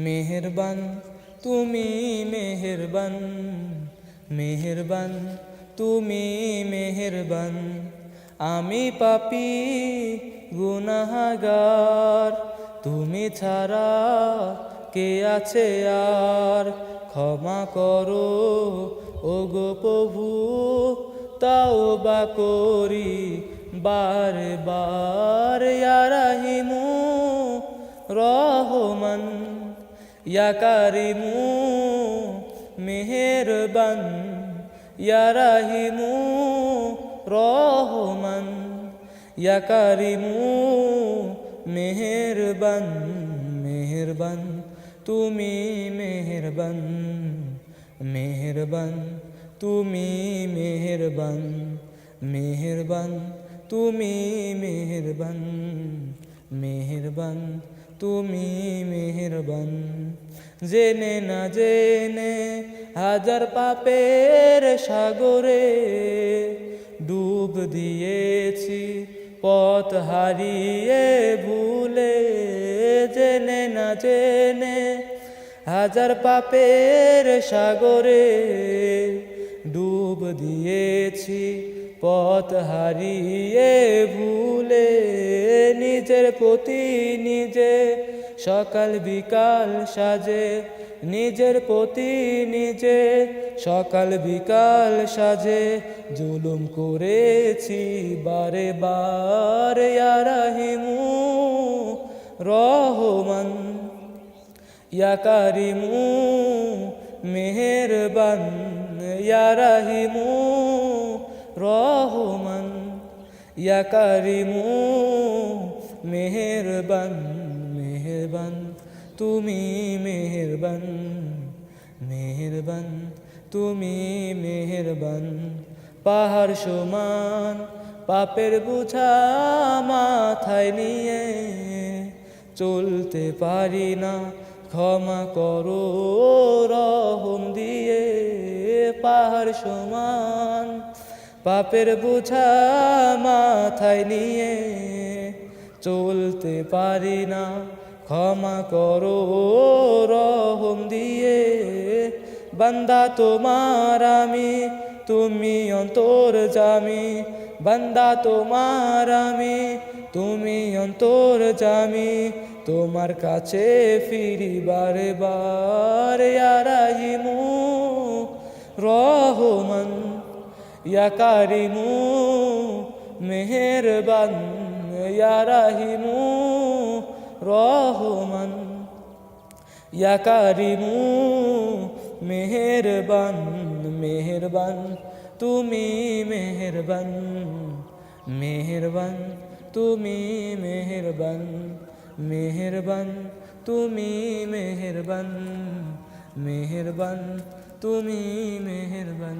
মেহেরবান তুমি মেহেরবান, মেহেরবান তুমি মেহেরবান। আমি পাপী গুনাহগার, তুমি ছাড়া কে আছে আর। ক্ষমা করো ওগো প্রভু, তাওবা করি বারে বার। ইয়া রাহিমু রহমান, ইয়া কারিমু মেহেরবান, ইয়া রাহিমু রহমান, ইয়া কারিমু মেহেরবান। মেহেরবান তুমি মেহেরবান, মেহেরবান তুমি মেহেরবান, মেহেরবান তুমি মেহেরবান, মেহেরবান তুমি মেহেরবান। জেনে না জেনে হাজার পাপের সাগরে ডুব দিয়েছি পথ হারিয়ে ভুলে। জেনে না জেনে হাজার পাপের সাগরে ডুব দিয়েছি পথ হারিয়ে ভুলে। নিজের প্রতি নিজে সকাল বিকাল সাজে, নিজের প্রতি নিজে সকাল বিকাল সাজে জুলুম করেছি বারে বার। ইয়া রাহিমু রহমান, ইয়া কারিমু মেহেরবান, ইয়া রাহিমু রহমান, ইয়া কারিমু মেহেরবান। মেহেরবান তুমি মেহেরবান, মেহেরবান তুমি মেহেরবান। পাহাড় সমান পাপের বোঝা মাথায় নিয়ে চলতে পারি না, ক্ষমা করো রহম দিয়ে। পাহাড় সমান পাপের বোঝা মাথায় নিয়ে চলতে পারি না, ক্ষমা করো রহম দিয়ে। বান্দা তোমার আমি, তুমি অন্তর্যামী। বান্দা তোমার আমি, তুমি অন্তর্যামী। তোমার কাছে ফিরি বারে বার। ইয়া রাহিমু রহমান, ইয়া কারিমু মেহেরবান, ইয়া রাহিমু রহমান, ইয়া কারিমু মেহেরবান। মেহেরবান তুমি মেহেরবান, মেহেরবান তুমি মেহেরবান, মেহেরবান তুমি মেহেরবান, মেহেরবান তুমি মেহেরবান।